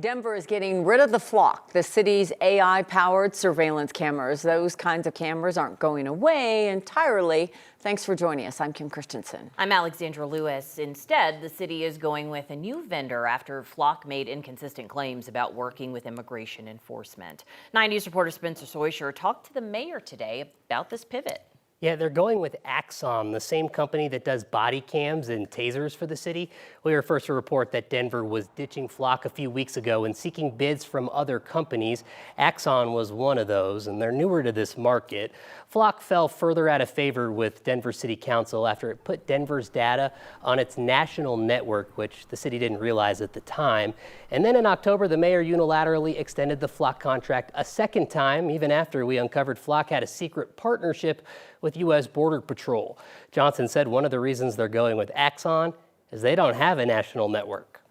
Denver is getting rid of the flock, the city's AI-powered surveillance cameras. Those kinds of cameras aren't going away entirely. Thanks for joining us. I'm Kim Christensen. I'm Alexandra Lewis. Instead, the city is going with a new vendor after Flock made inconsistent claims about working with immigration enforcement. 9 News reporter Spencer Soisher talked to the mayor today about this pivot. Yeah, they're going with Axon, the same company that does body cams and tasers for the city. We were first to report that Denver was ditching Flock a few weeks ago and seeking bids from other companies. Axon was one of those, and they're newer to this market. Flock fell further out of favor with Denver City Council after it put Denver's data on its national network, which the city didn't realize at the time. And then in October, the mayor unilaterally extended the Flock contract a second time, even after we uncovered Flock had a secret partnership with U.S. Border Patrol. Johnson said one of the reasons they're going with Axon is they don't have a national network.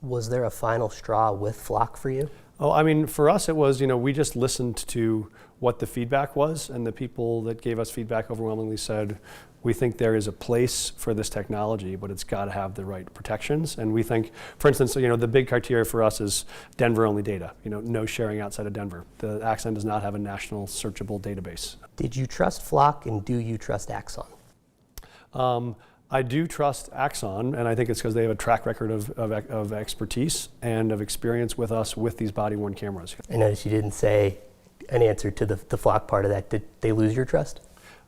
Was there a final straw with Flock for you? Oh, I mean, for us, it was, we just listened to what the feedback was, and the people that gave us feedback overwhelmingly said, we think there is a place for this technology, but it's got to have the right protections. And we think, for instance, the big criteria for us is Denver-only data, no sharing outside of Denver. The Axon does not have a national searchable database. Did you trust Flock, and do you trust Axon? I do trust Axon, and I think it's because they have a track record of expertise and of experience with us with these body-worn cameras. I noticed you didn't say an answer to the Flock part of that. Did they lose your trust?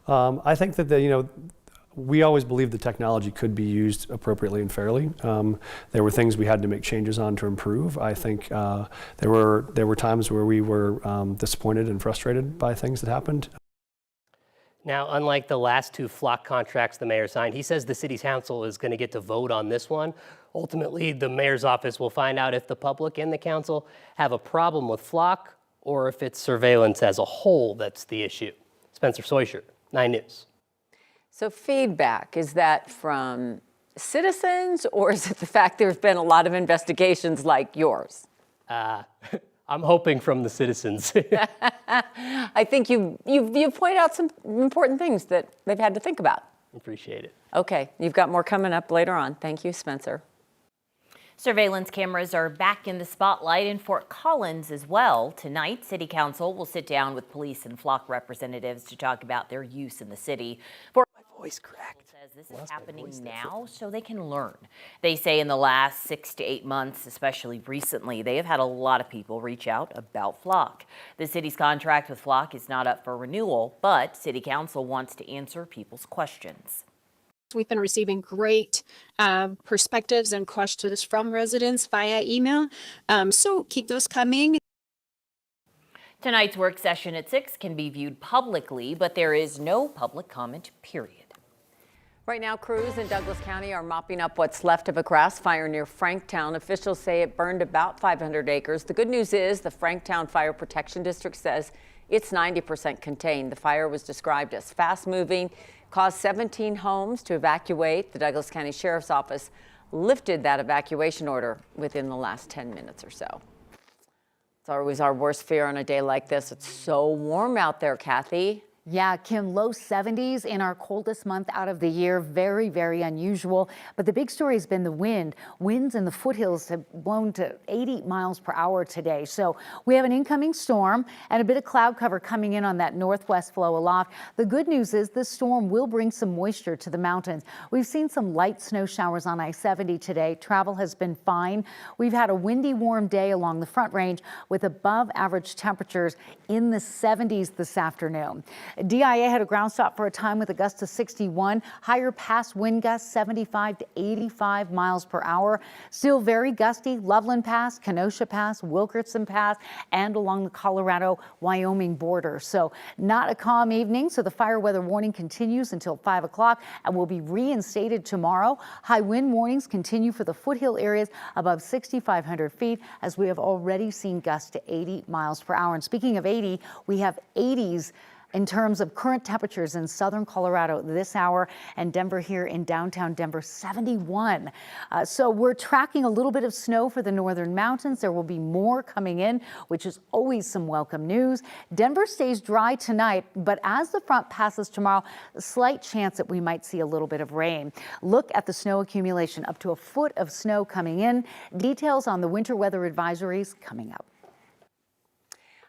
I think that we always believed the technology could be used appropriately and fairly. There were things we had to make changes on to improve. I think there were times where we were disappointed and frustrated by things that happened. Now, unlike the last two Flock contracts the mayor signed, he says the city's council is going to get to vote on this one. Ultimately, the mayor's office will find out if the public and the council have a problem with Flock or if it's surveillance as a whole that's the issue. Spencer Soisher, 9 News. So feedback, is that from citizens, or is it the fact there's been a lot of investigations like yours? I'm hoping from the citizens. I think you pointed out some important things that they've had to think about. Appreciate it. Okay, you've got more coming up later on. Thank you, Spencer. Surveillance cameras are back in the spotlight in Fort Collins as well. Tonight, City Council will sit down with police and Flock representatives to talk about their use in the city. My voice cracked. Says this is happening now so they can learn. They say in the last 6 to 8 months, especially recently, they have had a lot of people reach out about Flock. The city's contract with Flock is not up for renewal, but City Council wants to answer people's questions. We've been receiving great perspectives and questions from residents via email, so keep those coming. Tonight's work session at 6 can be viewed publicly, but there is no public comment period. Right now, crews in Douglas County are mopping up what's left of a grass fire near Franktown. Officials say it burned about 500 acres. The good news is the Franktown Fire Protection District says it's 90% contained. The fire was described as fast-moving, caused 17 homes to evacuate. The Douglas County Sheriff's Office lifted that evacuation order within the last 10 minutes or so. It's always our worst fear on a day like this. It's so warm out there, Kathy. Yeah, Kim, low 70s in our coldest month out of the year. Very, very unusual. But the big story has been the wind. Winds in the foothills have blown to 80 miles per hour today. So we have an incoming storm and a bit of cloud cover coming in on that northwest flow aloft. The good news is this storm will bring some moisture to the mountains. We've seen some light snow showers on I-70 today. Travel has been fine. We've had a windy, warm day along the Front Range with above average temperatures in the 70s this afternoon. DIA had a ground stop for a time with a gust of 61, higher past wind gusts 75 to 85 miles per hour. Still very gusty. Loveland Pass, Kenosha Pass, Wilkerson Pass, and along the Colorado-Wyoming border. So not a calm evening. So the fire weather warning continues until 5 o'clock and will be reinstated tomorrow. High wind warnings continue for the foothill areas above 6,500 feet, as we have already seen gusts to 80 miles per hour. And speaking of 80, we have 80s In terms of current temperatures in southern Colorado this hour, and Denver here in downtown Denver, 71. So we're tracking a little bit of snow for the northern mountains. There will be more coming in, which is always some welcome news. Denver stays dry tonight, but as the front passes tomorrow, a slight chance that we might see a little bit of rain. Look at the snow accumulation, up to a foot of snow coming in. Details on the winter weather advisories coming up.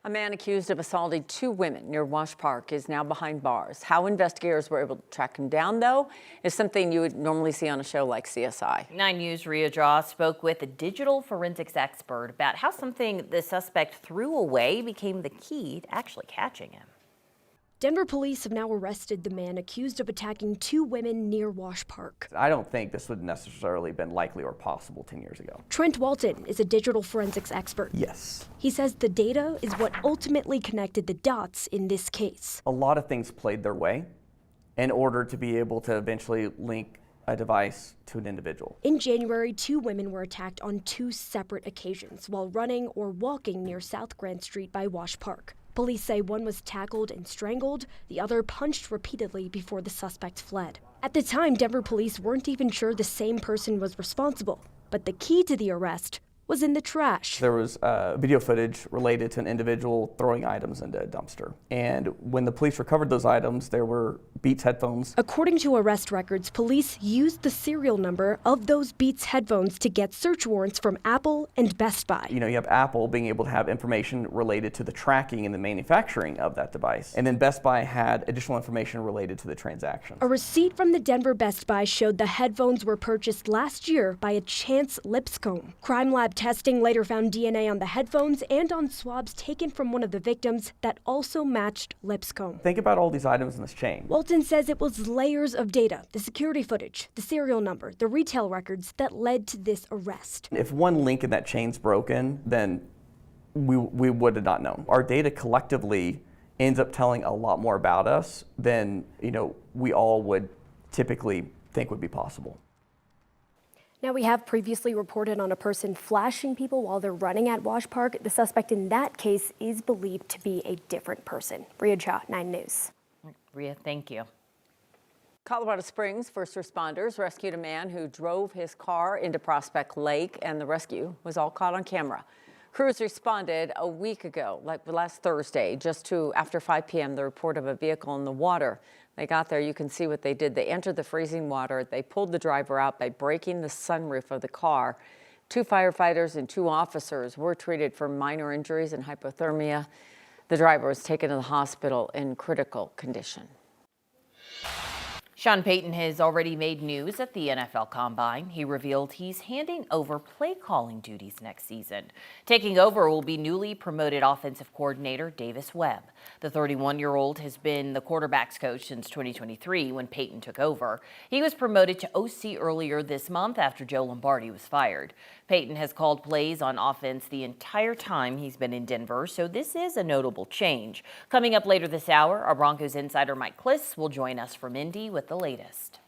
A man accused of assaulting 2 women near Wash Park is now behind bars. How investigators were able to track him down, though, is something you would normally see on a show like CSI. 9 News' Rhea Draw spoke with a digital forensics expert about how something the suspect threw away became the key to actually catching him. Denver police have now arrested the man accused of attacking 2 women near Wash Park. I don't think this would necessarily been likely or possible 10 years ago. Trent Walton is a digital forensics expert. Yes. He says the data is what ultimately connected the dots in this case. A lot of things played their way in order to be able to eventually link a device to an individual. In January, 2 women were attacked on 2 separate occasions while running or walking near South Grand Street by Wash Park. Police say one was tackled and strangled, the other punched repeatedly before the suspect fled. At the time, Denver police weren't even sure the same person was responsible, but the key to the arrest was in the trash. There was video footage related to an individual throwing items into a dumpster. And when the police recovered those items, there were Beats headphones. According to arrest records, police used the serial number of those Beats headphones to get search warrants from Apple and Best Buy. You know, you have Apple being able to have information related to the tracking and the manufacturing of that device. And then Best Buy had additional information related to the transaction. A receipt from the Denver Best Buy showed the headphones were purchased last year by a Chance Lipscomb. Crime lab testing later found DNA on the headphones and on swabs taken from one of the victims that also matched Lipscomb. Think about all these items in this chain. Walton says it was layers of data, the security footage, the serial number, the retail records that led to this arrest. If one link in that chain's broken, then we would have not known. Our data collectively ends up telling a lot more about us than, you know, we all would typically think would be possible. Now, we have previously reported on a person flashing people while they're running at Wash Park. The suspect in that case is believed to be a different person. Rhea Draw, 9 News. Rhea, thank you. Colorado Springs first responders rescued a man who drove his car into Prospect Lake, and the rescue was all caught on camera. Crews responded a week ago, like last Thursday, just after 5 p.m., the report of a vehicle in the water. They got there, you can see what they did. They entered the freezing water. They pulled the driver out by breaking the sunroof of the car. 2 firefighters and 2 officers were treated for minor injuries and hypothermia. The driver was taken to the hospital in critical condition. Sean Payton has already made news at the NFL Combine. He revealed he's handing over play calling duties next season. Taking over will be newly promoted offensive coordinator Davis Webb. The 31-year-old has been the quarterback's coach since 2023 when Payton took over. He was promoted to OC earlier this month after Joe Lombardi was fired. Payton has called plays on offense the entire time he's been in Denver, so this is a notable change. Coming up later this hour, our Broncos insider Mike Kliss will join us from Indy with the latest.